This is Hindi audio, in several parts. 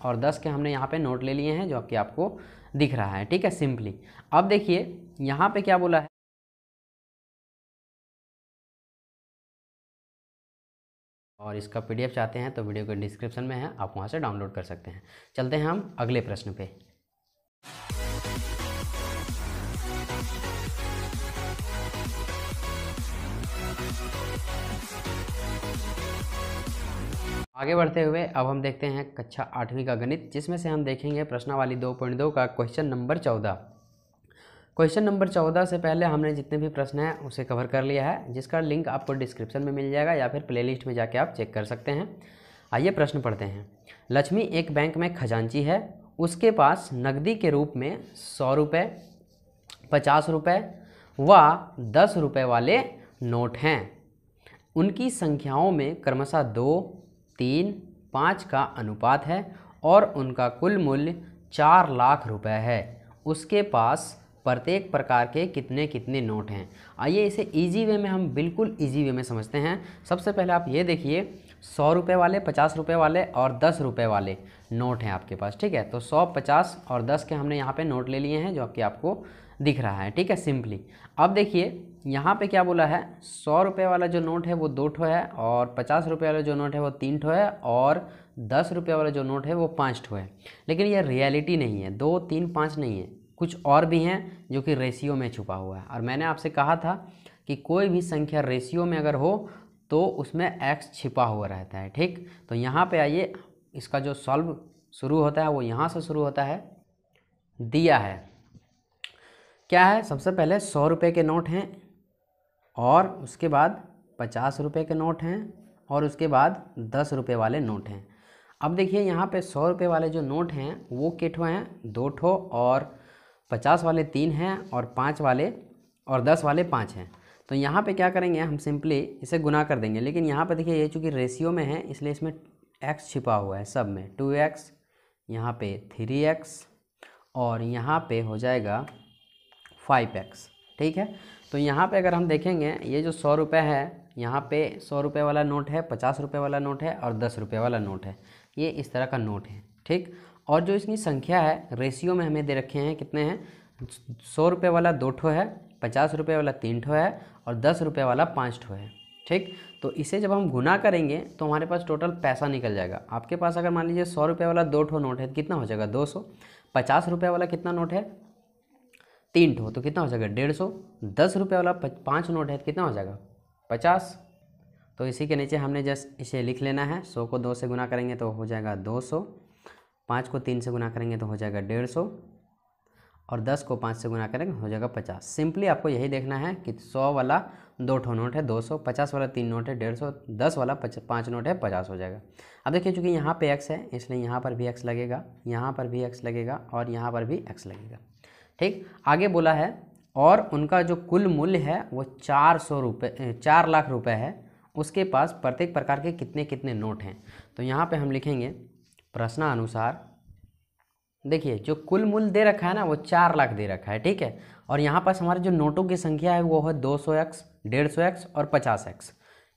और 10 के हमने यहाँ पे नोट ले लिए हैं जो कि आपको दिख रहा है, ठीक है, सिंपली। अब देखिए यहाँ पे क्या बोला है, और इसका पीडीएफ चाहते हैं तो वीडियो के डिस्क्रिप्शन में है, आप वहाँ से डाउनलोड कर सकते हैं। चलते हैं हम अगले प्रश्न पे। आगे बढ़ते हुए अब हम देखते हैं कक्षा 8वीं का गणित, जिसमें से हम देखेंगे प्रश्नावली 2.2 का क्वेश्चन नंबर 14। क्वेश्चन नंबर 14 से पहले हमने जितने भी प्रश्न हैं उसे कवर कर लिया है, जिसका लिंक आपको डिस्क्रिप्शन में मिल जाएगा या फिर प्लेलिस्ट में जाके आप चेक कर सकते हैं। आइए प्रश्न पढ़ते हैं। लक्ष्मी एक बैंक में खजांची है, उसके पास नकदी के रूप में 100 रुपये, 50 रुपये व 10 रुपये वाले नोट हैं। उनकी संख्याओं में क्रमशः 2, 3, 5 का अनुपात है और उनका कुल मूल्य 4 लाख रुपए है। उसके पास प्रत्येक प्रकार के कितने कितने नोट हैं। आइए इसे इजी वे में हम बिल्कुल इजी वे में समझते हैं। सबसे पहले आप ये देखिए 100 रुपये वाले, 50 रुपये वाले और 10 रुपये वाले नोट हैं आपके पास, ठीक है। तो 100, 50 और 10 के हमने यहाँ पे नोट ले लिए हैं जो कि आपको दिख रहा है, ठीक है, सिंपली। अब देखिए यहाँ पे क्या बोला है, 100 रुपये वाला जो नोट है वो 2 ठो है, और 50 रुपये वाला जो नोट है वो 3 ठो है, और 10 रुपये वाला जो नोट है वो 5 ठो है। लेकिन ये रियलिटी नहीं है, 2, 3, 5 नहीं है, कुछ और भी हैं जो कि रेशियो में छुपा हुआ है। और मैंने आपसे कहा था कि कोई भी संख्या रेशियो में अगर हो तो उसमें x छिपा हुआ रहता है, ठीक। तो यहाँ पे आइए, इसका जो सॉल्व शुरू होता है वो यहाँ से शुरू होता है। दिया है क्या है, सबसे पहले 100 रुपये के नोट हैं, और उसके बाद 50 रुपये के नोट हैं, और उसके बाद 10 रुपये वाले नोट हैं। अब देखिए यहाँ पे 100 रुपये वाले जो नोट हैं वो किठो हैं, 2 ठो, और 50 वाले 3 हैं, और 5 वाले और 10 वाले 5 हैं। तो यहाँ पे क्या करेंगे, हम सिंपली इसे गुना कर देंगे। लेकिन यहाँ पे देखिए ये चूँकि रेशियो में है इसलिए इसमें x छिपा हुआ है सब में, 2x, यहाँ पे 3x, और यहाँ पे हो जाएगा 5x, ठीक है। तो यहाँ पे अगर हम देखेंगे ये जो 100 रुपये है, यहाँ पे 100 रुपये वाला नोट है, 50 रुपये वाला नोट है और 10 रुपये वाला नोट है, ये इस तरह का नोट है, ठीक। और जो इसकी संख्या है रेशियो में हमें दे रखे हैं, कितने हैं, 100 रुपये वाला 2 ठो है, 50 रुपये वाला 3 ठो है, और 10 रुपये वाला 5 ठो है, ठीक। तो इसे जब हम गुना करेंगे तो हमारे पास टोटल पैसा निकल जाएगा। आपके पास अगर मान लीजिए 100 रुपये वाला 2 ठो नोट है तो कितना हो जाएगा, 200। 50 रुपये वाला कितना नोट है, 3 ठो, तो कितना हो जाएगा, 150। 10 रुपये वाला 5 नोट है तो कितना हो जाएगा, 50। तो इसी के नीचे हमने जस्ट इसे लिख लेना है। 100 को 2 से गुना करेंगे तो हो जाएगा 200, 5 को 3 से गुना करेंगे तो हो जाएगा 150, और 10 को 5 से गुना करेंगे हो जाएगा 50। सिंपली आपको यही देखना है कि 100 वाला 2 ठो नोट है 200, 50 वाला 3 नोट है 150, 10 वाला 5 नोट है 50 हो जाएगा। अब देखिए चूँकि यहाँ पे x है इसलिए यहाँ पर भी x लगेगा, यहाँ पर भी x लगेगा, और यहाँ पर भी x लगेगा, ठीक। आगे बोला है और उनका जो कुल मूल्य है वो 4 लाख रुपए है। उसके पास प्रत्येक प्रकार के कितने कितने नोट हैं। तो यहाँ पे हम लिखेंगे प्रश्नानुसार, देखिए जो कुल मूल्य दे रखा है ना वो 4 लाख दे रखा है, ठीक है। और यहाँ पास हमारे जो नोटों की संख्या है वो है 200x, 150x और 50x।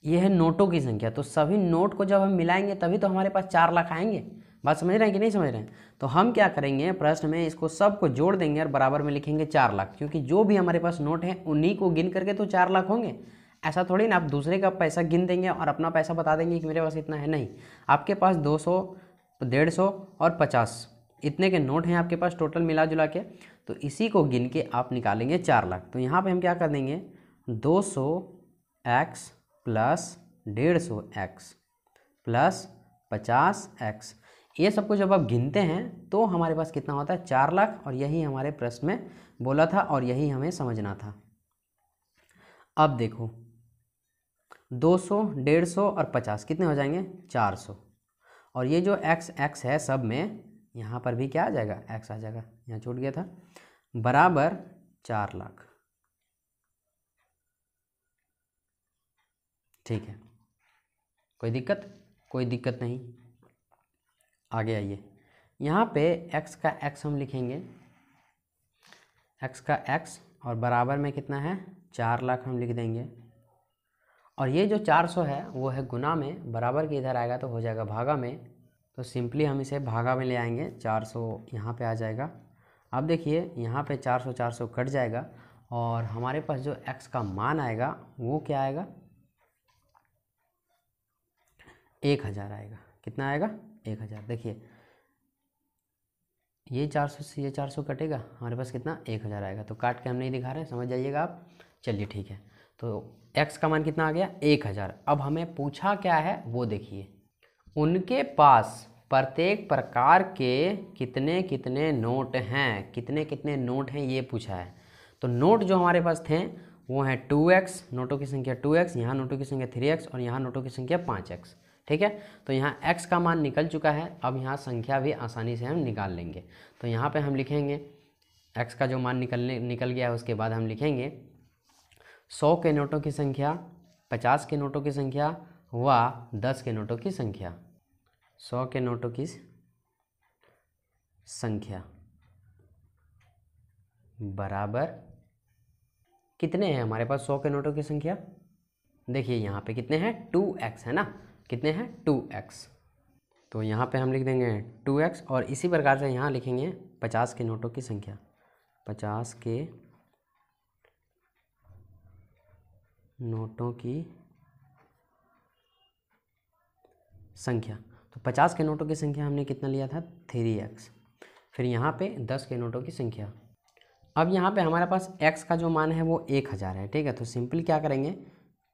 ये है नोटों की संख्या। तो सभी नोट को जब हम मिलाएंगे तभी तो हमारे पास 4 लाख आएंगे। बात समझ रहे हैं कि नहीं समझ रहे हैं। तो हम क्या करेंगे, प्रश्न में इसको सबको जोड़ देंगे और बराबर में लिखेंगे 4 लाख, क्योंकि जो भी हमारे पास नोट है उन्हीं को गिन करके तो 4 लाख होंगे। ऐसा थोड़ी ना आप दूसरे का पैसा गिन देंगे और अपना पैसा बता देंगे कि मेरे पास इतना है, नहीं। आपके पास 200, 150 और 50 इतने के नोट हैं आपके पास टोटल मिला जुला के, तो इसी को गिन के आप निकालेंगे 4 लाख। तो यहाँ पे हम क्या कर देंगे, 200x plus 150x plus 50x, ये सब कुछ जब आप गिनते हैं तो हमारे पास कितना होता है, 4 लाख। और यही हमारे प्रश्न में बोला था और यही हमें समझना था। अब देखो 200, 150 और 50 कितने हो जाएंगे, 400। और ये जो x है सब में, यहाँ पर भी क्या आ जाएगा, x आ जाएगा, यहाँ छूट गया था, बराबर 4 लाख, ठीक है। कोई दिक्कत, कोई दिक्कत नहीं। आगे आइए, यहाँ पे x का x हम लिखेंगे, x का x और बराबर में कितना है, 4 लाख हम लिख देंगे। और ये जो 400 है वो है गुना में, बराबर के इधर आएगा तो हो जाएगा भागा में, तो सिंपली हम इसे भागा में ले आएंगे, 400 यहाँ पे आ जाएगा। अब देखिए यहाँ पे 400 400 कट जाएगा और हमारे पास जो x का मान आएगा वो क्या आएगा, 1000 आएगा। कितना आएगा, 1000। देखिए ये 400 से ये 400 कटेगा, हमारे पास कितना, 1000 आएगा। तो काट के हम नहीं दिखा रहे, समझ जाइएगा आप। चलिए ठीक है, तो x का मान कितना आ गया, 1000। अब हमें पूछा क्या है वो देखिए, उनके पास प्रत्येक प्रकार के कितने कितने नोट हैं, कितने कितने नोट हैं ये पूछा है। तो नोट जो हमारे पास थे वो हैं 2x, नोटों की संख्या 2x, यहाँ नोटों की संख्या 3x और यहाँ नोटों की संख्या 5x। ठीक है, तो यहाँ x का मान निकल चुका है। अब यहाँ संख्या भी आसानी से हम निकाल लेंगे। तो यहाँ पे हम लिखेंगे x का जो मान निकल गया है, उसके बाद हम लिखेंगे 100 के नोटों की संख्या, 50 के नोटों की संख्या व 10 के नोटों की संख्या। 100 के नोटों की संख्या बराबर कितने हैं हमारे पास 100 के नोटों की संख्या, देखिए यहाँ पे कितने हैं, 2x है ना, कितने हैं 2x। तो यहाँ पे हम लिख देंगे 2x और इसी प्रकार से यहाँ लिखेंगे 50 के नोटों की संख्या, 50 के नोटों की संख्या। तो 50 के नोटों की संख्या हमने कितना लिया था, 3x। फिर यहाँ पे 10 के नोटों की संख्या। अब यहाँ पे हमारे पास x का जो मान है वो 1000 है। ठीक है, तो सिंपली क्या करेंगे,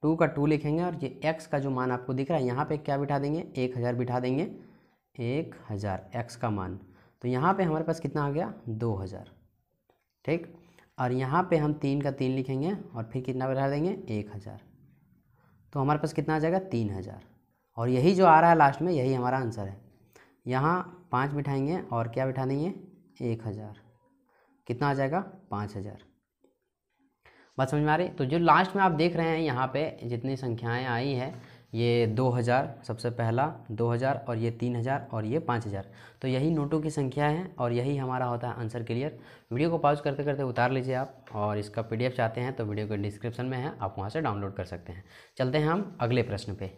2 का 2 लिखेंगे और ये x का जो मान आपको दिख रहा है यहाँ पे क्या बिठा देंगे, 1000 बिठा देंगे, 1000 x का मान। तो यहाँ पे हमारे पास कितना आ गया, 2000। ठीक, और यहाँ पे हम 3 का 3 लिखेंगे और फिर कितना बिठा देंगे, 1000। तो हमारे पास कितना आ जाएगा, 3000। और यही जो आ रहा है लास्ट में, यही हमारा आंसर है। यहाँ 5 बिठाएंगे और क्या बिठा देंगे, 1000। कितना आ जाएगा, 5000। बात समझ में आ रही। तो जो लास्ट में आप देख रहे हैं यहाँ पे जितनी संख्याएं आई है, ये 2000 सबसे पहला 2000 और ये 3000 और ये 5000। तो यही नोटों की संख्या है और यही हमारा होता है आंसर क्लियर। वीडियो को पॉज करते करते उतार लीजिए आप, और इसका PDF चाहते हैं तो वीडियो के डिस्क्रिप्शन में है, आप वहाँ से डाउनलोड कर सकते हैं। चलते हैं हम अगले प्रश्न पे।